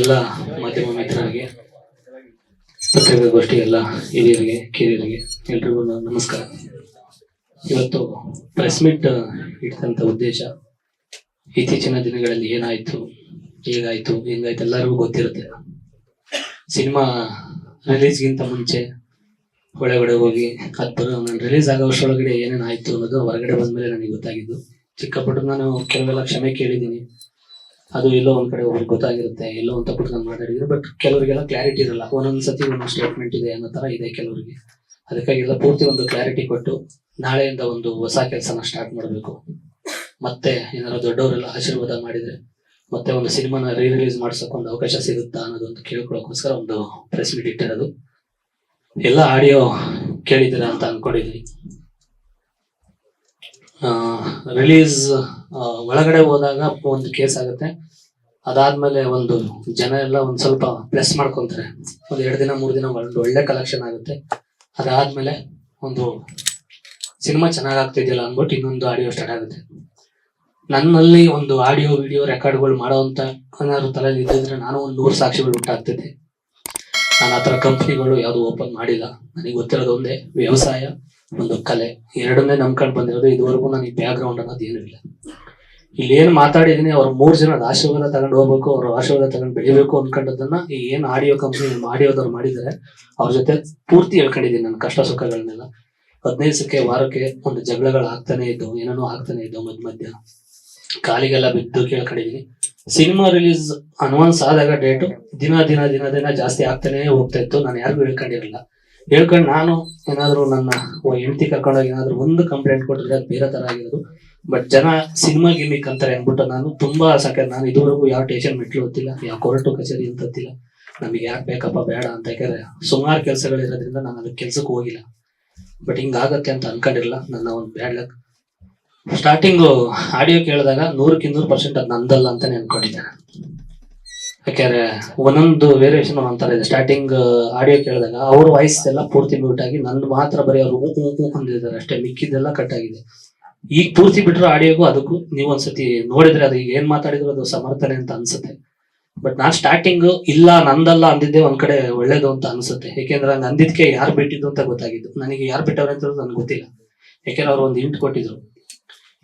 ಎಲ್ಲ ಮಾಧ್ಯಮ ಮಿತ್ರರಿಗೆ, ಪತ್ರಿಕಾಗೋಷ್ಠಿ ಎಲ್ಲ ಹಿರಿಯರಿಗೆ, ಕಿರಿಯರಿಗೆ ಎಲ್ರಿಗೂ ನಮಸ್ಕಾರ. ಇವತ್ತು ಪ್ರೆಸ್ ಮೀಟ್ ಇಟ್ಟಂತ ಉದ್ದೇಶ, ಇತ್ತೀಚಿನ ದಿನಗಳಲ್ಲಿ ಏನಾಯ್ತು, ಹೇಗಾಯ್ತು, ಹೆಂಗಾಯ್ತು ಎಲ್ಲರಿಗೂ ಗೊತ್ತಿರುತ್ತೆ. ಸಿನಿಮಾ ರಿಲೀಸ್ಗಿಂತ ಮುಂಚೆ ಒಳಗಡೆ ಹೋಗಿ ನಾನು ರಿಲೀಸ್ ಆಗೋ ವರ್ಷದೊಳಗಡೆ ಏನೇನು ಆಯ್ತು ಅನ್ನೋದು ಹೊರಗಡೆ ಬಂದ್ಮೇಲೆ ನನಗೆ ಗೊತ್ತಾಗಿದ್ದು. ಚಿಕ್ಕಪಟ್ಟು ನಾನು ಕೆಲವೆಲ್ಲ ಕ್ಷಮೆ ಕೇಳಿದ್ದೀನಿ, ಅದು ಎಲ್ಲೋ ಒಂದ್ ಕಡೆ ಒಬ್ರಿಗೆ ಗೊತ್ತಾಗಿರುತ್ತೆ, ಎಲ್ಲೋ ಅಂತ ಬಿಟ್ಟು ನಾನು ಮಾತಾಡಿದ್ದೀನಿ. ಬಟ್ ಕೆಲವರಿಗೆಲ್ಲ ಕ್ಲಾರಿಟಿ ಇರಲ್ಲ, ಒಂದೊಂದ್ಸತಿ ಒಂದೊಂದು ಸ್ಟೇಟ್ಮೆಂಟ್ ಇದೆ ಅನ್ನೋ ತರ ಇದೆ ಕೆಲವರಿಗೆ. ಅದಕ್ಕಾಗಿ ಎಲ್ಲ ಪೂರ್ತಿ ಒಂದು ಕ್ಲಾರಿಟಿ ಕೊಟ್ಟು ನಾಳೆಯಿಂದ ಒಂದು ಹೊಸ ಕೆಲಸನ ಸ್ಟಾರ್ಟ್ ಮಾಡಬೇಕು. ಮತ್ತೆ ಏನಾದ್ರು ದೊಡ್ಡವರೆಲ್ಲ ಆಶೀರ್ವಾದ ಮಾಡಿದ್ರೆ ಮತ್ತೆ ಒಂದು ಸಿನಿಮಾನ ರಿಲೀಸ್ ಮಾಡ್ಸಕ್ ಒಂದು ಅವಕಾಶ ಸಿಗುತ್ತಾ ಅನ್ನೋದೊಂದು ಕೇಳ್ಕೊಳ್ಳೋಕೋಸ್ಕರ ಒಂದು ಪ್ರೆಸ್ ಮೀಟ್ ಇಟ್ಟಿರೋದು. ಎಲ್ಲ ಆಡಿಯೋ ಕೇಳಿದ್ದೀರಾ ಅಂತ ಅನ್ಕೊಂಡಿದ್ದೀನಿ. ರಿಲೀಸ್ ಒಳಗಡೆ ಹೋದಾಗ ಒಂದು ಕೇಸ್ ಆಗುತ್ತೆ, ಅದಾದ್ಮೇಲೆ ಒಂದು ಜನ ಎಲ್ಲ ಒಂದ್ ಸ್ವಲ್ಪ ಪ್ಲಸ್ ಮಾಡ್ಕೊಂತಾರೆ, ಒಂದ್ 2 ದಿನ 3 ದಿನ ಒಂದು ಒಳ್ಳೆ ಕಲೆಕ್ಷನ್ ಆಗುತ್ತೆ. ಅದಾದ್ಮೇಲೆ ಒಂದು ಸಿನಿಮಾ ಚೆನ್ನಾಗ್ ಆಗ್ತಿದ್ಯಲ್ಲ ಅನ್ಬಿಟ್ಟು ಇನ್ನೊಂದು ಆಡಿಯೋ ಸ್ಟಾರ್ಟ್ ಆಗುತ್ತೆ. ನನ್ನಲ್ಲಿ ಒಂದು ಆಡಿಯೋ ವಿಡಿಯೋ ರೆಕಾರ್ಡ್ಗಳು ಮಾಡೋವಂತ ಏನಾದ್ರು ತಲೆಯಲ್ಲಿ ಇದ್ದಿದ್ರೆ ನಾನು ಒಂದು 100 ಸಾಕ್ಷಿಗಳು ಉಂಟಾಗ್ತಿದ್ದೆ. ನಾನು ಆತರ ಕಂಪ್ನಿಗಳು ಯಾವ್ದು ಓಪನ್ ಮಾಡಿಲ್ಲ. ನನಗೆ ಗೊತ್ತಿರೋದು ಒಂದೇ, ವ್ಯವಸಾಯ, ಒಂದು ಕಲೆ, ಎರಡನ್ನೇ ನಂಬ್ಕೊಂಡು ಬಂದಿರೋದು. ಇದುವರೆಗೂ ನನಗೆ ಬ್ಯಾಕ್ ಗ್ರೌಂಡ್ ಅನ್ನೋದು ಏನೂ ಇಲ್ಲ. ಇಲ್ಲಿ ಏನ್ ಮಾತಾಡಿದೀನಿ, ಅವ್ರ 3 ಜನದ ಆಶೀರ್ವಾದ ತಗೊಂಡು ಹೋಗ್ಬೇಕು, ಅವ್ರ ಆಶೀರ್ವಾದ ತಗೊಂಡು ಬೆಳಿಬೇಕು ಅನ್ಕೊಂಡದನ್ನ ಈ ಏನ್ ಆಡಿಯೋ ಕಂಪ್ನಿ ಆಡಿಯೋದವ್ರು ಮಾಡಿದ್ದಾರೆ ಅವ್ರ ಜೊತೆ ಪೂರ್ತಿ ಹೇಳ್ಕೊಂಡಿದ್ದೀನಿ. ನನ್ನ ಕಷ್ಟ ಸುಖಗಳನ್ನೆಲ್ಲ 15 ದಿವಸಕ್ಕೆ ವಾರಕ್ಕೆ ಒಂದು ಜಗಳಗಳು ಆಗ್ತಾನೆ ಇದ್ದು, ಏನೇನೋ ಆಗ್ತಾನೆ ಇದ್ದು, ಮಧ್ಯ ಕಾಲಿಗೆಲ್ಲ ಬಿದ್ದು ಕೇಳ್ಕೊಂಡಿದೀನಿ. ಸಿನಿಮಾ ರಿಲೀಸ್ ಅನ್ವಾನ್ಸ್ ಆದಾಗ ಡೇಟು ದಿನ ದಿನ ದಿನ ದಿನ ಜಾಸ್ತಿ ಆಗ್ತಾನೆ ಹೋಗ್ತಾ ಇತ್ತು. ನಾನು ಯಾರಿಗೂ ಹೇಳ್ಕೊಂಡಿರಲಿಲ್ಲ. ಹೇಳ್ಕೊಂಡು ನಾನು ಏನಾದ್ರು ನನ್ನ ಹೆಂಡತಿ ಕರ್ಕೊಂಡೋಗಿ ಏನಾದ್ರು ಒಂದು ಕಂಪ್ಲೇಂಟ್ ಕೊಟ್ಟಿದ್ರೆ ಅದು ಬೇರೆ ತರ ಆಗಿರೋದು. ಬಟ್ ಜನ ಸಿನಿಮಾ ಗಿಮಿಕ್ ಅಂತಾರೆ ಅನ್ಬಿಟ್ಟು ನಾನು ತುಂಬಾ ಸಾಕಾಗಿ, ನಾನು ಇದುವರೆಗೂ ಯಾವ ಸ್ಟೇಷನ್ ಮೆಟ್ಲು ಗೊತ್ತಿಲ್ಲ, ಯಾವ ಕೋರ್ಟು ಕಚೇರಿ ಅಂತ ಗೊತ್ತಿಲ್ಲ. ನಮಗೆ ಯಾಕೆ ಬೇಕಪ್ಪ ಬೇಡ ಅಂತ, ಯಾಕಂದ್ರೆ ಸುಮಾರು ಕೆಲಸಗಳಿರೋದ್ರಿಂದ ನಾನು ಅದಕ್ಕೆ ಕೆಲ್ಸಕ್ಕೆ ಹೋಗಿಲ್ಲ. ಬಟ್ ಹಿಂಗಾಗತ್ತೆ ಅಂತ ಅನ್ಕೊಂಡಿರಲ್ಲ. ನನ್ನ ಒಂದು ಬ್ಯಾಡ್ ಲಕ್. ಸ್ಟಾರ್ಟಿಂಗು ಆಡಿಯೋ ಕೇಳಿದಾಗ 100% ಅದು ನಂದಲ್ಲ ಅಂತಾನೆ ಅನ್ಕೊಂಡಿದ್ದೆ. ಯಾಕೆಂದ್ರೆ ಒಂದೊಂದು ವೇರಿಯೇಷನ್ ಒಂಥರ ಇದೆ. ಸ್ಟಾರ್ಟಿಂಗ್ ಆಡಿಯೋ ಕೇಳಿದಾಗ ಅವ್ರ ವಾಯ್ಸ್ ಎಲ್ಲ ಪೂರ್ತಿ ಮ್ಯೂಟ್ ಆಗಿ ನಂದು ಮಾತ್ರ ಬರೀ ಅವ್ರು ಅಂದಿದ್ದಾರೆ ಅಷ್ಟೇ, ಮಿಕ್ಕಿದ್ದೆಲ್ಲ ಕಟ್ ಆಗಿದೆ. ಈಗ ಪೂರ್ತಿ ಬಿಟ್ರು ಆಡಿಯೋಗೂ ಅದಕ್ಕೂ ನೀವು ಒಂದ್ಸತಿ ನೋಡಿದ್ರೆ ಅದು ಈಗ ಏನ್ ಮಾತಾಡಿದ್ರು ಅದು ಸಮರ್ಥನೆ ಅಂತ ಅನ್ಸುತ್ತೆ. ಬಟ್ ನಾನ್ ಸ್ಟಾರ್ಟಿಂಗ್ ಇಲ್ಲ ನಂದಲ್ಲ ಅಂದಿದ್ದೆ ಒಂದ್ ಕಡೆ ಒಳ್ಳೇದು ಅಂತ ಅನ್ಸುತ್ತೆ. ಯಾಕೆಂದ್ರೆ ಹಂಗ ಅಂದಿದ್ಕೆ ಯಾರು ಬಿಟ್ಟಿದ್ದು ಅಂತ ಗೊತ್ತಾಗಿದ್ದು. ನನಗೆ ಯಾರು ಬಿಟ್ಟವ್ರೆ ಅಂತ ನನ್ಗೆ ಗೊತ್ತಿಲ್ಲ. ಯಾಕೆಂದ್ರೆ ಅವ್ರು ಒಂದು ಹಿಂಟ್ ಕೊಟ್ಟಿದ್ರು,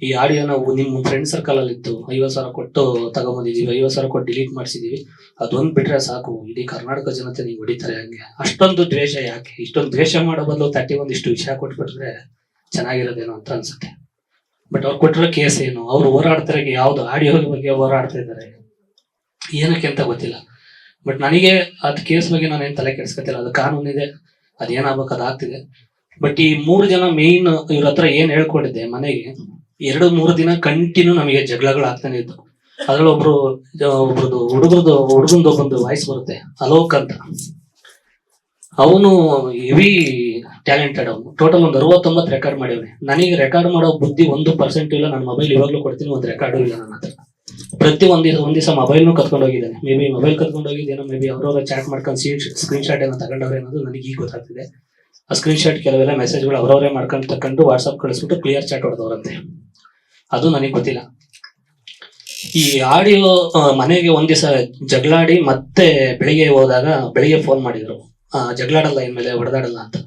ಈ ಆಡಿಯೋನ ನಿಮ್ಮ ಫ್ರೆಂಡ್ ಸರ್ಕಲ್ ಅಲ್ಲಿ ಇತ್ತು, 50,000 ಕೊಟ್ಟು ತಗೊಂಬಂದಿದೀವಿ, 50,000 ಕೊಟ್ಟು ಡಿಲೀಟ್ ಮಾಡಿಸಿದೀವಿ, ಅದೊಂದ್ ಬಿಟ್ರೆ ಸಾಕು, ಇಡೀ ಕರ್ನಾಟಕ ಜನತೆ ನೀವು ಹೊಡಿತಾರೆ. ಹಂಗೆ ಅಷ್ಟೊಂದು ದ್ವೇಷ ಯಾಕೆ? ಇಷ್ಟೊಂದು ದ್ವೇಷ ಮಾಡೋ ಬದಲು ಒಂದಿಷ್ಟು ವಿಷಯ ಕೊಟ್ಬಿಟ್ರೆ ಚೆನ್ನಾಗಿರೋದೇನೋ ಅಂತ ಅನ್ಸುತ್ತೆ. ಬಟ್ ಅವ್ರು ಕೊಟ್ಟಿರೋ ಕೇಸ್ ಏನು, ಅವ್ರು ಹೋರಾಡ್ತಾರೆ, ಯಾವ್ದು ಆಡಿಯೋ ಬಗ್ಗೆ ಹೋರಾಡ್ತಾ ಇದ್ದಾರೆ ಏನಕ್ಕೆ ಅಂತ ಗೊತ್ತಿಲ್ಲ. ಬಟ್ ನನಗೆ ಅದ್ ಕೇಸ್ ಬಗ್ಗೆ ನಾನೇನ್ ತಲೆ ಕೆಡ್ಸ್ಕೊತಿಲ್ಲ. ಅದು ಕಾನೂನಿದೆ, ಅದೇನಾಗ್ಬೇಕು ಅದಾಗ್ತಿದೆ. ಬಟ್ ಈ 3 ಜನ ಮೇನ್ ಇವ್ರ ಹತ್ರ ಏನ್ ಹೇಳ್ಕೊಂಡಿದ್ದೆ, ಮನೆಗೆ 2-3 ದಿನ ಕಂಟಿನ್ಯೂ ನಮಗೆ ಜಗಳಗಳು ಆಗ್ತಾನೆ ಇತ್ತು. ಅದ್ರಲ್ಲಿ ಒಬ್ರದ್ದು ಹುಡುಗಂದು ಒಬ್ಬಂದು ವಾಯ್ಸ್ ಬರುತ್ತೆ, ಅಲೋಕ್ ಅಂತ. ಅವನು ಹೆವಿ ಟ್ಯಾಲೆಂಟೆಡ್. ಅವನು ಟೋಟಲ್ ಒಂದು 69 ರೆಕಾರ್ಡ್ ಮಾಡಿವ್ನೆ. ನನಗೆ ರೆಕಾರ್ಡ್ ಮಾಡೋ ಬುದ್ಧಿ 1% ಇಲ್ಲ. ನನ್ನ ಮೊಬೈಲ್ ಇವಾಗ್ಲೂ ಕೊಡ್ತೀನಿ, ಒಂದು ರೆಕಾರ್ಡು ಇಲ್ಲ ನನ್ನ ಹತ್ರ. ಪ್ರತಿ ಒಂದ್ ದಿವಸ ಮೊಬೈಲ್ನು ಕತ್ಕೊಂಡು ಹೋಗಿದ್ದಾನೆ. ಮೇ ಬಿ ಮೊಬೈಲ್ ಕತ್ಕೊಂಡು ಹೋಗಿದ್ದೇನೋ, ಮೇ ಬಿ ಅವ್ರವ್ರ ಚಾಟ್ ಮಾಡ್ಕೊಂಡು ಸ್ಕ್ರೀನ್ ಶಾಟ್ ಏನೋ ತಗೊಂಡವ್ರೆ ಅನ್ನೋದು ನನಗೆ ಈಗ ಗೊತ್ತಾಗ್ತಿದೆ. ಆ ಸ್ಕ್ರೀನ್ ಶಾಟ್ ಕೆಲವೆಲ್ಲ ಮೆಸೇಜ್ಗಳು ಅವ್ರವರೇ ತಕೊಂಡು ವಾಟ್ಸ್ಆಪ್ ಕಳಿಸ್ಬಿಟ್ಟು ಕ್ಲಿಯರ್ ಚಾಟ್ ಹೊಡೆದವ್ರಂತೆ. ಅದು ನನಗೆ ಗೊತ್ತಿಲ್ಲ. ಈ ಆಡಿಯೋ ಮನೆಗೆ ಒಂದ್ ದಿವಸ ಜಗಳಾಡಿ ಮತ್ತೆ ಬೆಳಿಗ್ಗೆ ಫೋನ್ ಮಾಡಿದ್ರು, ಜಗಳಾಡಲ್ಲ ಇನ್ಮೇಲೆ, ಹೊಡೆದಾಡಲ್ಲ ಅಂತ.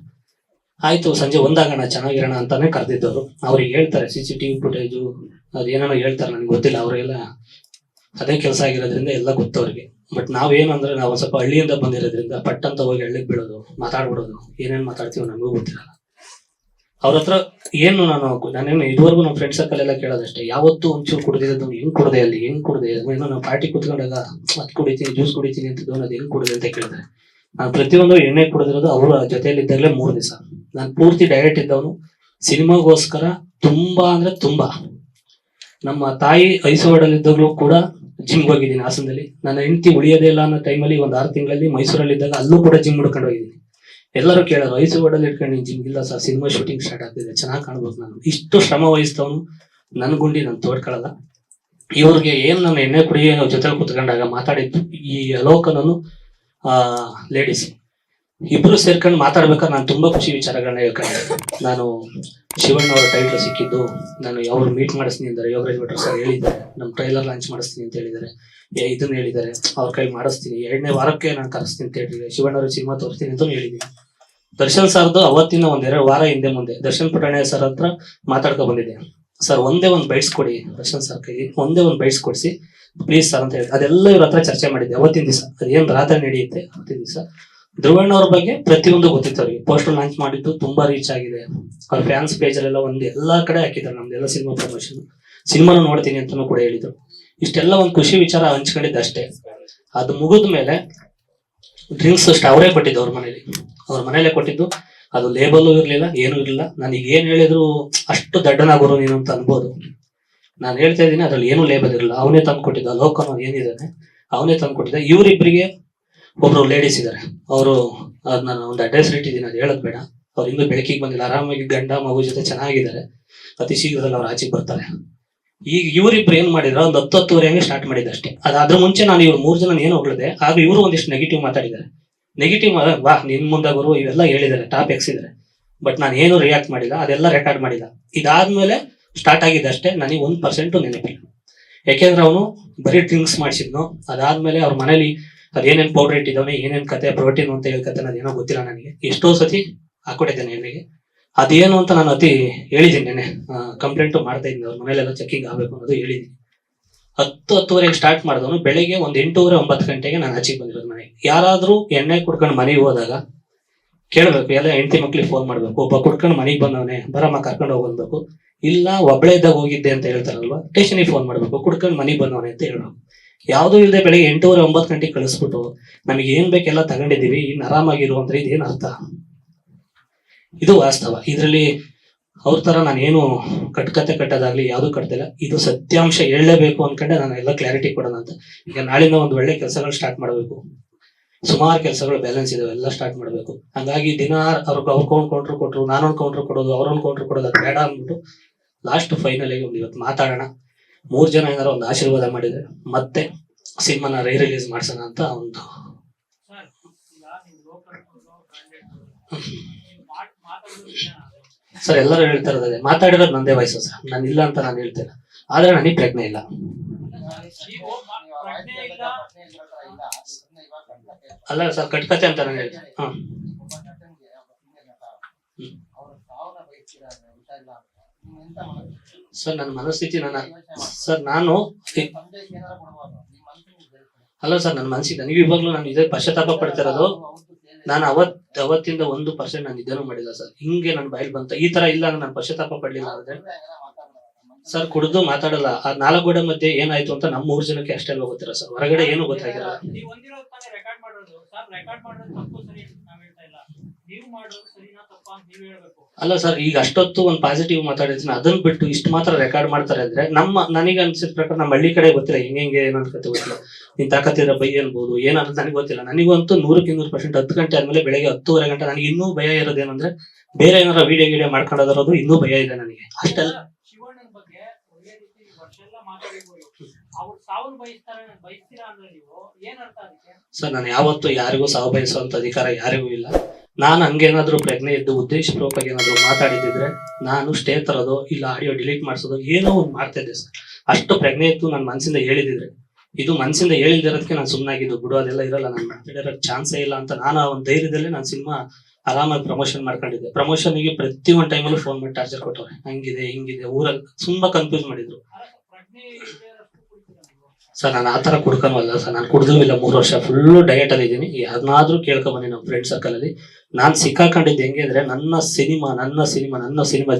ಆಯ್ತು, ಸಂಜೆ ಒಂದಾಗೋಣ ಚೆನ್ನಾಗಿರೋಣ ಅಂತಾನೆ ಕರೆದಿದ್ದವರು. ಅವ್ರಿಗೆ ಹೇಳ್ತಾರೆ CCTV ಫುಟೇಜು ಅದೇನೇನೋ ಹೇಳ್ತಾರೆ, ನನಗೆ ಗೊತ್ತಿಲ್ಲ. ಅವರೆಲ್ಲ ಅದೇ ಕೆಲಸ ಆಗಿರೋದ್ರಿಂದ ಎಲ್ಲ ಗೊತ್ತವ್ರಿಗೆ. ಬಟ್ ನಾವೇನಂದ್ರೆ ನಾವು ಸ್ವಲ್ಪ ಹಳ್ಳಿಯಿಂದ ಬಂದಿರೋದ್ರಿಂದ ಪಟ್ಟಂತ ಹೋಗಿ ಹಳ್ಳಿಗೆ ಬೀಳೋದು, ಮಾತಾಡ್ಬಿಡೋದು, ಏನೇನ್ ಮಾತಾಡ್ತೀವೋ ನಮಗೂ ಗೊತ್ತಿರಲ್ಲ. ಅವ್ರ ಹತ್ರ ನಾನೇನು ಇದುವರೆಗೂ ನಮ್ಮ ಫ್ರೆಂಡ್ ಸರ್ಕಲ್ ಎಲ್ಲ ಕೇಳೋದಷ್ಟೇ, ಯಾವತ್ತೂ ಒಂಚೂರು ಕುಡ್ದಿದ್ದು ಹೆಂಗ್ ಕುಡ್ದೆ, ಅಲ್ಲಿ ಹೆಂಗ್ ಕುಡ್ದೆ, ಏನೋ ನಾವು ಪಾರ್ಟಿ ಕುತ್ಕೊಂಡಾಗ ಅದ್ ಕುಡಿತೀನಿ, ಜ್ಯೂಸ್ ಕುಡಿತೀನಿ ಅಂತ ಅದು ಹೆಂಗ್ ಕುಡ್ದೆ ಅಂತ ಕೇಳಿದ್ರೆ, ನಾನು ಪ್ರತಿಯೊಂದು ಎಣ್ಣೆ ಕುಡಿದಿರೋದು ಅವ್ರ ಜೊತೆಯಲ್ಲಿ ಇದ್ದಾಗಲೇ 3 ದಿವಸ. ನಾನು ಪೂರ್ತಿ ಡಯಟ್ ಇದ್ದವನು. ಸಿನಿಮಾಗೋಸ್ಕರ ತುಂಬಾ ಅಂದ್ರೆ ತುಂಬಾ. ನಮ್ಮ ತಾಯಿ ಐಸೋಡಲ್ಲಿ ಇದ್ದಾಗಲೂ ಕೂಡ ಜಿಮ್ಗೆ ಹೋಗಿದ್ದೀನಿ ಹಾಸನದಲ್ಲಿ. ನನ್ನ ಹೆಂಡತಿ ಉಳಿಯೋದೇ ಇಲ್ಲ ಅನ್ನೋ ಟೈಮಲ್ಲಿ ಒಂದು 6 ತಿಂಗಳಲ್ಲಿ ಮೈಸೂರಲ್ಲಿ ಇದ್ದಾಗ ಅಲ್ಲೂ ಕೂಡ ಜಿಮ್ ಮಾಡ್ಕೊಂಡು ಹೋಗಿದ್ದೀನಿ. ಎಲ್ಲರೂ ಕೇಳೋರು, ಐಸೋಡಲ್ಲಿ ಇಟ್ಕೊಂಡು ಜಿಮ್ ಇಲ್ಲ ಸರ್, ಸಿನಿಮಾ ಶೂಟಿಂಗ್ ಸ್ಟಾರ್ಟ್ ಆಗ್ತಿದೆ, ಚೆನ್ನಾಗಿ ಕಾಣ್ಬೋದು. ನಾನು ಇಷ್ಟು ಶ್ರಮ ವಹಿಸ್ತವನು, ನನ್ ಗುಂಡಿ ನಾನು ತೋಡ್ಕೊಳ್ಳಲ್ಲ. ಇವ್ರಿಗೆ ಏನ್ ನಾನು ಎಣ್ಣೆ ಕುಡಿಯೋ ಜೊತೆ ಕುತ್ಕೊಂಡಾಗ ಮಾತಾಡಿದ್ದು, ಈ ಅಲೋಕನನ್ನು ಲೇಡೀಸ್ ಇಬ್ರು ಸೇರ್ಕೊಂಡು ಮಾತಾಡ್ಬೇಕಾದ್ರೆ ನಾನು ತುಂಬಾ ಖುಷಿ ವಿಚಾರಗಳನ್ನ ಹೇಳ್ಕೊಂಡೆ. ನಾನು ಶಿವಣ್ಣ ಅವರ ಟೈಟ್ಲ್ ಸಿಕ್ಕಿದ್ದು, ನಾನು ಅವ್ರು ಮೀಟ್ ಮಾಡಿಸ್ತೀನಿ ಅಂದರೆ ಯೋಗರಾಜ್ ಭಟ್ರು ಸರ್ ಹೇಳಿದ್ದಾರೆ, ನಮ್ಮ ಟ್ರೈಲರ್ ಲಾಂಚ್ ಮಾಡಿಸ್ತೀನಿ ಅಂತ ಹೇಳಿದ್ದಾರೆ. ಇದನ್ನ ಹೇಳಿದ್ದಾರೆ, ಅವ್ರ ಕೈ ಮಾಡಿಸ್ತೀನಿ, 2ನೇ ವಾರಕ್ಕೆ ನಾನು ಕರೆಸ್ತೀನಿ ಅಂತ ಹೇಳಿದ್ರೆ, ಶಿವಣ್ಣವ್ರ ಸಿನಿಮಾ ತೋರಿಸ್ತೀನಿ ಅಂತ ಹೇಳಿದ್ದೀನಿ. ದರ್ಶನ್ ಸರ್ದು ಅವತ್ತಿನ 1-2 ವಾರ ಹಿಂದೆ ಮುಂದೆ ದರ್ಶನ್ ಪುಟಾಣೆ ಸರ್ ಹತ್ರ ಮಾತಾಡ್ಕೊ ಬಂದಿದ್ದೆ. ಸರ್ ಒಂದೇ ಒಂದು ಬೈಟ್ಸ್ ಕೊಡಿ ದರ್ಶನ್ ಸರ್ ಕೈಗೆ, ಒಂದೇ ಒಂದು ಬೈಟ್ಸ್ ಕೊಡಿಸಿ ಪ್ಲೀಸ್ ಸರ್ ಅಂತ ಹೇಳಿ ಅದೆಲ್ಲ ಇವ್ರ ಹತ್ರ ಚರ್ಚೆ ಮಾಡಿದ್ದೆ ಅವತ್ತಿನ ದಿವಸ. ಅದೇನ್ ರಾತ್ರಿ ನಡೆಯುತ್ತೆ ಅವತ್ತಿನ ದಿವಸ. ಧ್ರುವಣ್ಣ ಅವ್ರ ಬಗ್ಗೆ ಪ್ರತಿಯೊಂದು ಗೊತ್ತಿತ್ತು ಅವ್ರಿಗೆ. ಪೋಸ್ಟರ್ ಲಾಂಚ್ ಮಾಡಿದ್ದು ತುಂಬಾ ರೀಚ್ ಆಗಿದೆ. ಅವ್ರ ಫ್ಯಾನ್ಸ್ ಪೇಜ್ ಅಲ್ಲೆಲ್ಲ ಎಲ್ಲಾ ಕಡೆ ಹಾಕಿದ್ದಾರೆ ನಮ್ದೆಲ್ಲ ಸಿನಿಮಾ ಪ್ರಮೋಷನ್. ಸಿನಿಮಾನು ನೋಡ್ತೀನಿ ಅಂತಾನು ಕೂಡ ಹೇಳಿದ್ರು. ಇಷ್ಟೆಲ್ಲ ಒಂದು ಖುಷಿ ವಿಚಾರ ಹಂಚ್ಕೊಂಡಿದ್ದೆ ಅಷ್ಟೇ. ಅದು ಮುಗಿದ ಮೇಲೆ ಡ್ರಿಂಕ್ಸ್ ಅಷ್ಟು ಅವರೇ ಕೊಟ್ಟಿದ್ದು ಅವ್ರ ಮನೇಲೆ ಕೊಟ್ಟಿದ್ದು. ಅದು ಲೇಬಲ್ ಇರ್ಲಿಲ್ಲ, ಏನೂ ಇರಲಿಲ್ಲ. ನನಗೆ ಏನ್ ಹೇಳಿದ್ರು ಅಷ್ಟು ದಡ್ಡನಾಗೋರು ನೀನು ಅಂತ ಅನ್ಬೋದು. ನಾನು ಹೇಳ್ತಾ ಇದ್ದೀನಿ, ಅದ್ರಲ್ಲಿ ಏನೂ ಲೇಬಲ್ ಇರಲಿಲ್ಲ. ಅವನೇ ತಂದು ಕೊಟ್ಟಿದ್ದ. ಲೋಕನ್ ಏನಿದ್ದಾನೆ ಅವನೇ ತಂದು ಕೊಟ್ಟಿದ್ದ. ಇವರಿಬ್ಬರಿಗೆ ಒಬ್ರು ಲೇಡೀಸ್ ಇದ್ದಾರೆ. ಅವರು ನಾನು ಒಂದು ಅಡ್ರೆಸ್ ಇಟ್ಟಿದ್ದೀನಿ, ಅದು ಹೇಳೋದು ಬೇಡ. ಅವ್ರು ಇನ್ನೂ ಬೆಳಕಿಗೆ ಬಂದಿಲ್ಲ, ಆರಾಮಾಗಿ ಗಂಡ ಮಗು ಜೊತೆ ಚೆನ್ನಾಗಿದ್ದಾರೆ. ಅತಿ ಶೀಘ್ರದಲ್ಲಿ ಅವ್ರು ಆಚೆಗೆ ಬರ್ತಾರೆ. ಈಗ ಇವರಿಬ್ರು ಏನ್ ಮಾಡಿದ್ರು, ಒಂದು 10-10:30 ಹಂಗೆ ಸ್ಟಾರ್ಟ್ ಮಾಡಿದ್ದೆ ಅಷ್ಟೇ. ಅದ್ರ ಮುಂಚೆ ನಾನು ಇವ್ರು 3 ಜನ ಏನು ಹೋಗ್ಲಿದೆ. ಆಗ ಇವರು ಒಂದಿಷ್ಟು ನೆಗೆಟಿವ್ ಮಾತಾಡಿದ್ದಾರೆ. ನೆಗೆಟಿವ್ ವಾ ನಿನ್ ಮುಂದೆ ಬರು ಇವೆಲ್ಲ ಹೇಳಿದ್ದಾರೆ, ಟಾಪ್ ಎಕ್ಸಿದ್ದಾರೆ. ಬಟ್ ನಾನು ಏನು ರಿಯಾಕ್ಟ್ ಮಾಡಿಲ್ಲ, ಅದೆಲ್ಲ ರೆಕಾರ್ಡ್ ಮಾಡಿಲ್ಲ. ಇದಾದ್ಮೇಲೆ ಸ್ಟಾರ್ಟ್ ಆಗಿದ್ದಷ್ಟೇ. ನನಗೆ 1% ನೆನಪಿಲ್ಲ. ಯಾಕೆಂದ್ರೆ ಅವನು ಬರೀ ಡ್ರಿಂಕ್ಸ್ ಮಾಡಿಸಿದ್ನು. ಅದಾದ್ಮೇಲೆ ಅವ್ರ ಮನೇಲಿ ಅದೇನೇನ್ ಪೌಡರ್ ಇಟ್ಟಿದ್ದವನೇ, ಏನೇನ್ ಕತೆ ಪ್ರೋಟೀನ್ ಅಂತ ಹೇಳ್ಕತ್ತೆ ಅದೇನೋ ಗೊತ್ತಿಲ್ಲ ನನಗೆ. ಎಷ್ಟೋ ಸತಿ ಹಾಕೊಟ್ಟಿದ್ದೇನೆ ಎಣ್ಣೆಗೆ. ಅದೇನು ಅಂತ ನಾನು ಹೇಳಿದ್ದೀನಿ ನೆನೆ. ಕಂಪ್ಲೇಂಟು ಮಾಡ್ತಾ ಇದ್ದೀನಿ, ಅವ್ರ ಮನೇಲೆಲ್ಲ ಚೆಕಿಂಗ್ ಆಗ್ಬೇಕು ಅನ್ನೋದು ಹೇಳಿದ್ದೀನಿ. 10-10:30 ಸ್ಟಾರ್ಟ್ ಮಾಡಿದವನು ಬೆಳಿಗ್ಗೆ ಒಂದು 8-9 ಗಂಟೆಗೆ ನಾನು ಆಚೆಗೆ ಬಂದಿರೋದು ಮನೆಗೆ. ಯಾರಾದ್ರೂ ಎಣ್ಣೆ ಕುಡ್ಕೊಂಡು ಮನೆಗೆ ಹೋದಾಗ ಕೇಳ್ಬೇಕು, ಎಲ್ಲ ಹೆಂಡತಿ ಮಕ್ಳಿಗೆ ಫೋನ್ ಮಾಡ್ಬೇಕು. ಒಬ್ಬ ಕುಡ್ಕೊಂಡು ಮನೆಗೆ ಬಂದವನೇ ಬರಮ್ಮ ಕರ್ಕೊಂಡು ಹೋಗ್ಬೇಕು. ಇಲ್ಲ ಒಬ್ಬಳೇ ಇದ್ದಾಗ ಹೋಗಿದ್ದೆ ಅಂತ ಹೇಳ್ತಾರಲ್ವಾ, ಸ್ಟೇಷನಿಗೆ ಫೋನ್ ಮಾಡ್ಬೇಕು, ಕುಡ್ಕೊಂಡು ಮನೆಗೆ ಬಂದವನೇ ಅಂತ ಹೇಳ್ಬೇಕು. ಯಾವುದೂ ಇಲ್ಲದೆ ಬೆಳಿಗ್ಗೆ 8-9 ಗಂಟೆಗೆ ಕಳಿಸ್ಬಿಟ್ಟು ನಮಗೆ ಏನ್ ಬೇಕೆಲ್ಲ ತಗೊಂಡಿದ್ದೀವಿ, ಇನ್ನು ಆರಾಮಾಗಿರು ಅಂದ್ರೆ ಇದೇನು ಅರ್ಥ? ಇದು ವಾಸ್ತವ. ಇದರಲ್ಲಿ ಅವ್ರ ತರ ನಾನೇನು ಕಟ್ಕತೆ ಕಟ್ಟೋದಾಗ್ಲಿ ಯಾವ್ದು ಕಟ್ತಿಲ್ಲ. ಇದು ಸತ್ಯಾಂಶ ಹೇಳಲೇಬೇಕು ಅನ್ಕೊಂಡೆ ನಾನು ಎಲ್ಲ ಕ್ಲಾರಿಟಿ ಕೊಡೋಣ ಅಂತ. ಈಗ ನಾಳಿಂದ ಒಂದು ಒಳ್ಳೆ ಕೆಲಸಗಳು ಸ್ಟಾರ್ಟ್ ಮಾಡಬೇಕು. ಸುಮಾರು ಕೆಲಸಗಳು ಬ್ಯಾಲೆನ್ಸ್ ಇದಾವೆ, ಎಲ್ಲ ಸ್ಟಾರ್ಟ್ ಮಾಡಬೇಕು. ಹಂಗಾಗಿ ದಿನ ಅವ್ರ ಕೌಂಟ್ರ್ ಕೊಟ್ರು, ನಾನೊಂದು ಕೌಂಟ್ರ್ ಕೊಡೋದು, ಅವ್ರೊಂದು ಕೌಂಟ್ರ್ ಕೊಡೋದು, ಅದು ಬೇಡ ಅಂದ್ಬಿಟ್ಟು ಲಾಸ್ಟ್ ಫೈನಲ್ ಆಗಿ ಒಂದು ಇವತ್ತು ಮಾತಾಡೋಣ. 3 ಜನ ಏನಾರು ಒಂದು ಆಶೀರ್ವಾದ ಮಾಡಿದ್ರೆ ಮತ್ತೆ ಸಿನಿಮಾನ ರಿಲೀಸ್ ಮಾಡ್ಸೋಣ ಅಂತ ಒಂದು. ಸರ್ ಎಲ್ಲರೂ ಹೇಳ್ತಾ ಇರೋದೇ, ಮಾತಾಡಿರೋದು ನಂದೇ ವಯಸ್ಸು ಸರ್, ನಾನು ಇಲ್ಲ ಅಂತ ನಾನು ಹೇಳ್ತೇನೆ. ಆದ್ರೆ ನನಗೆ ಪ್ರಜ್ಞೆ ಇಲ್ಲ. ಅಲ್ಲ ಸರ್, ಕಟ್ಕತೆ ಅಂತ ನಾನು ಹೇಳ್ತೇನೆ. ಸರ್ ನನ್ನ ಮನಸ್ಥಿತಿ ನಾನು ಅಲ್ಲ ಸರ್, ನನ್ನ ಮನಸ್ಸಿಗೆ ನನಗೆ ಇವಾಗ್ಲೂ ನಾನು ಇದೇ ಪಶ್ಚಾತ್ತಾಪ ಪಡ್ತಿರೋದು. ನಾನು ಅವತ್ತಿಂದ 1% ನಾನು ಇದೇನೂ ಮಾಡಿಲ್ಲ ಸರ್. ಹಿಂಗೆ ನನ್ನ ಬಾಯಿಲ್ ಬಂತ ಈ ತರ ಇಲ್ಲ, ನಾನು ಪಶ್ಚಾತ್ತಾಪ ಪಡ್ಲಿಲ್ಲ ಅಂದ್ರೆ ಸರ್ ಕುಡಿದು ಮಾತಾಡಲ್ಲ. ಆ 4 ಗೋಡೆ ಮಧ್ಯೆ ಏನಾಯ್ತು ಅಂತ ನಮ್ಮ 3 ಜನಕ್ಕೆ ಅಷ್ಟೇ ಗೊತ್ತಿರ ಸರ್, ಹೊರಗಡೆ ಏನು ಗೊತ್ತಾಗಿಲ್ಲ. ಅಲ್ಲ ಸರ್, ಈಗ ಅಷ್ಟೊತ್ತು ಒಂದು ಪಾಸಿಟಿವ್ ಮಾತಾಡಿದ್ರೆ ಅದನ್ನ ಬಿಟ್ಟು ಇಷ್ಟು ಮಾತ್ರ ರೆಕಾರ್ಡ್ ಮಾಡ್ತಾರೆ ಅಂದ್ರೆ ನನಗೆ ಅನ್ಸಿದ ಪ್ರಕಾರ ನಮ್ಮ ಹಳ್ಳಿ ಕಡೆ ಗೊತ್ತಿಲ್ಲ ಹೆಂಗೆ ಏನಂತ ಕತೆ ಗೊತ್ತಿಲ್ಲ. ನೀನ್ ತಾಕತ್ತಿರ ಬೈ ಅನ್ಬೋದು, ಏನಂತ ನನಗೆ ಗೊತ್ತಿಲ್ಲ. ನನಗಂತೂ 100% 10 ಗಂಟೆ ಆದ್ಮೇಲೆ ಬೆಳಗ್ಗೆ 10:30 ಗಂಟೆ ನನಗೆ ಇನ್ನೂ ಭಯ ಇರೋದೇನಂದ್ರೆ ಬೇರೆ ಏನಾರ ವಿಡಿಯೋ ಮಾಡ್ಕೊಳ್ಳೋದು ಇನ್ನೂ ಭಯ ಇದೆ ನನಗೆ. ಅಷ್ಟೆಲ್ಲ ಸರ್, ನಾನು ಯಾವತ್ತೂ ಯಾರಿಗೂ ಸಾವು ಬಯಸುವಂತ ಅಧಿಕಾರ ಯಾರಿಗೂ ಇಲ್ಲ. ನಾನು ಹಂಗೇನಾದ್ರೂ ಪ್ರಜ್ಞೆ ಇದ್ದು ಉದ್ದೇಶಪೂರ್ವಕವಾಗಿ ಏನಾದ್ರು ಮಾತಾಡಿದ್ರೆ ನಾನು ಸ್ಟೇ ತರೋದು ಇಲ್ಲ ಆಡಿಯೋ ಡಿಲೀಟ್ ಮಾಡಿಸೋದು ಏನೋ ಒಂದು ಮಾಡ್ತಾ ಇದ್ದೆ ಸರ್. ಅಷ್ಟು ಪ್ರಜ್ಞೆ ಇತ್ತು ನನ್ನ ಮನಸ್ಸಿಂದ ಹೇಳಿದ್ರೆ. ಇದು ಮನಸ್ಸಿಂದ ಹೇಳಿದಿರೋದಕ್ಕೆ ನಾನು ಸುಮ್ಮನಾಗಿದ್ದು. ಬಿಡು ಅದೆಲ್ಲ ಇರಲ್ಲ, ನಾನು ಮಾತಾಡಿರೋ ಚಾನ್ಸೇ ಇಲ್ಲ ಅಂತ ನಾನು ಆ ಒಂದು ಧೈರ್ಯದಲ್ಲೇ ನಾನು ಸಿನಿಮಾ ಆರಾಮಾಗಿ ಪ್ರಮೋಷನ್ ಮಾಡ್ಕೊಂಡಿದ್ದೆ. ಪ್ರಮೋಷನ್ಗೆ ಪ್ರತಿ ಒಂದು ಟೈಮಲ್ಲೂ ಫೋನ್ ಮಾಡಿ ಟಾರ್ಚರ್ ಕೊಟ್ಟವ್ರೆ, ಹಂಗಿದೆ ಹಿಂಗಿದೆ, ಊರಲ್ಲಿ ತುಂಬಾ ಕನ್ಫ್ಯೂಸ್ ಮಾಡಿದ್ರು ಸರ್. ನಾನು ಆತರ ಕುಡ್ಕನಲ್ಲ ಸರ್, ನಾನು ಕುಡ್ದು ಇಲ್ಲ. 3 ವರ್ಷ ಫುಲ್ಲು ಡಯಟ್ ಅಲ್ಲಿ ಇದ್ದೀನಿ. ಯಾರನ್ನಾದ್ರೂ ಕೇಳ್ಕೊಂಬನ್ನಿ ನಮ್ಮ ಫ್ರೆಂಡ್ ಸರ್ಕಲ್ ಅಲ್ಲಿ. ನಾನು ಸಿಕ್ಕಾಕೊಂಡಿದ್ದು ಹೆಂಗೆ ಅಂದ್ರೆ ನನ್ನ ಸಿನಿಮಾ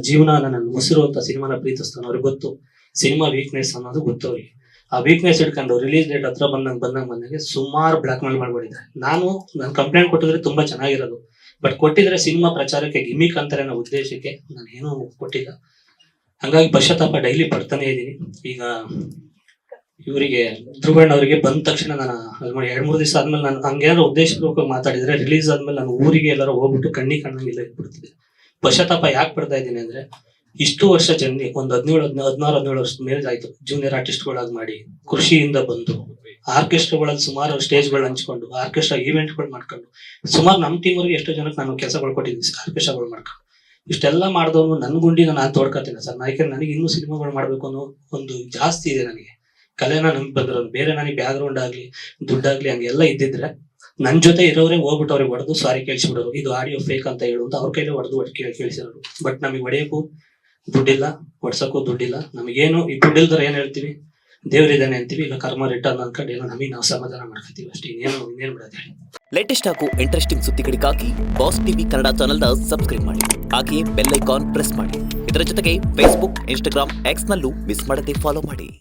ಜೀವನ, ನನ್ನ ಉಸಿರು ಅಂತ ಸಿನಿಮಾನ ಪ್ರೀತಿಸ್ತಾನೆ. ಅವ್ರಿಗೆ ಗೊತ್ತು ಸಿನಿಮಾ ವೀಕ್ನೆಸ್ ಅನ್ನೋದು ಗೊತ್ತು ಅವ್ರಿಗೆ. ಆ ವೀಕ್ನೆಸ್ ಇಟ್ಕೊಂಡು ರಿಲೀಸ್ ಡೇಟ್ ಹತ್ರ ಬಂದಂಗೆ ಸುಮಾರು ಬ್ಲಾಕ್ ಮೇಲ್ ಮಾಡ್ಬಿಟ್ಟಿದ್ದಾರೆ. ನಾನು ಕಂಪ್ಲೇಂಟ್ ಕೊಟ್ಟಿದ್ರೆ ತುಂಬಾ ಚೆನ್ನಾಗಿರೋದು, ಬಟ್ ಕೊಟ್ಟಿದ್ರೆ ಸಿನಿಮಾ ಪ್ರಚಾರಕ್ಕೆ ಗಿಮಿಕ್ ಅಂತಾರೆ ಅನ್ನೋ ಉದ್ದೇಶಕ್ಕೆ ನಾನು ಏನೂ ಕೊಟ್ಟಿಲ್ಲ. ಹಂಗಾಗಿ ಪಶ್ಚಾತ್ತಾಪ ಡೈಲಿ ಪಡ್ತಾನೆ ಇದ್ದೀನಿ. ಈಗ ಇವರಿಗೆ ಧ್ರುವಣ್ಣ ಅವರಿಗೆ ಬಂದ ತಕ್ಷಣ ನಾನು 2-3 ದಿವಸ ಆದ್ಮೇಲೆ ನಾನು ಹಂಗೇನಾದ್ರು ಉದ್ದೇಶಪೂರ್ವಕ ಮಾತಾಡಿದ್ರೆ ರಿಲೀಸ್ ಆದ್ಮೇಲೆ ನಾನು ಊರಿಗೆ ಎಲ್ಲರೂ ಹೋಗ್ಬಿಟ್ಟು ಕಣ್ಣಂಗಿಲ್ಲ ಇಟ್ಬಿಡ್ತಿದ್ದೆ. ಪಶ್ಚಾತ್ತಾಪ ಯಾಕೆ ಪಡ್ತಾ ಇದ್ದೀನಿ ಅಂದ್ರೆ ಇಷ್ಟು ವರ್ಷ ಜರ್ನಿ, ಒಂದು 16-17 ವರ್ಷದ ಮೇಲೆ ಆಯ್ತು ಜೂನಿಯರ್ ಆರ್ಟಿಸ್ಟ್ಗಳಾಗಿ ಮಾಡಿ, ಕೃಷಿಯಿಂದ ಬಂದು ಆರ್ಕೆಸ್ಟ್ರಾಗಳಲ್ಲಿ ಸುಮಾರು ಸ್ಟೇಜ್ಗಳು ಹಂಚ್ಕೊಂಡು, ಆರ್ಕೆಸ್ಟ್ರಾ ಈವೆಂಟ್ಗಳು ಮಾಡ್ಕೊಂಡು, ಸುಮಾರು ನಮ್ಮ ಟೀಮ್ವರೆಗೆ ಎಷ್ಟೋ ಜನಕ್ಕೆ ನಾನು ಕೆಲಸಗಳು ಕೊಟ್ಟಿದ್ದೀನಿ ಆರ್ಕೆಸ್ಟ್ರಾಗಳು ಮಾಡ್ಕೊಂಡು. ಇಷ್ಟೆಲ್ಲ ಮಾಡಿದವನು ನನ್ನ ಗುಂಡಿನ ನಾನು ತೋಡ್ಕೊತೀನಿ ಸರ್. ಯಾಕೆಂದ್ರೆ ನನಗೆ ಇನ್ನೂ ಸಿನಿಮಾಗಳು ಮಾಡ್ಬೇಕು ಅನ್ನೋ ಒಂದು ಜಾಸ್ತಿ ಇದೆ ನನಗೆ. ಕಲೆನ ನಂಬಿ ಬಂದಿರೋದು. ಬೇರೆ ನನಗೆ ಬ್ಯಾಕ್ ಗ್ರೌಂಡ್ ಆಗ್ಲಿ ದುಡ್ಡಾಗ್ಲಿ ಹಂಗೆಲ್ಲ ಇದ್ದಿದ್ರೆ ನನ್ ಜೊತೆ ಇರೋರೇ ಹೋಗ್ಬಿಟ್ಟು ಅವ್ರಿಗೆ ಹೊಡೆದು ಸಾರಿ ಕೇಳಿಸ್ಬಿಡೋರು, ಇದು ಆಡಿಯೋ ಫೇಕ್ ಅಂತ ಹೇಳು ಅಂತ ಅವ್ರ ಕೈಲಿ ಹೊಡೆದು ಕೇಳಿಸಿರೋರು. ಬಟ್ ನಮಗೆ ಹೊಡೆಯಕ್ಕೂ ದುಡ್ಡಿಲ್ಲ, ಹೊಡ್ಸಕ್ಕೂ ದುಡ್ಡಿಲ್ಲ. ನಮಗೇನು ಈ ದುಡ್ಡಿಲ್ದರ ಏನ್ ಹೇಳ್ತೀವಿ, ದೇವ್ರಿದ್ದಾನೆ ಅಂತೀವಿ, ಇಲ್ಲ ಕರ್ಮ ರಿಟರ್ನ್ ಅನ್ಕೊಂಡು ಏನೋ ನಮಗೆ ನಾವು ಸಮಾಧಾನ ಮಾಡ್ಕೊತೀವಿ ಅಷ್ಟೇ. ಇನ್ನೇನು ಬಿಡೋದು ಹೇಳಿ. ಲೇಟೆಸ್ಟ್ ಹಾಗೂ ಇಂಟ್ರೆಸ್ಟಿಂಗ್ ಸುದ್ದಿಗಳಿಗಾಗಿ ಬಾಸ್ ಟಿವಿ ಕನ್ನಡ ಚಾನೆಲ್ನ ಸಬ್ಸ್ಕ್ರೈಬ್ ಮಾಡಿ, ಹಾಗೆಯೇ ಬೆಲ್ ಐಕಾನ್ ಪ್ರೆಸ್ ಮಾಡಿ. ಇದರ ಜೊತೆಗೆ ಫೇಸ್ಬುಕ್, ಇನ್ಸ್ಟಾಗ್ರಾಮ್, ಎಕ್ಸ್ ನಲ್ಲೂ ಮಿಸ್ ಮಾಡದೆ ಫಾಲೋ ಮಾಡಿ.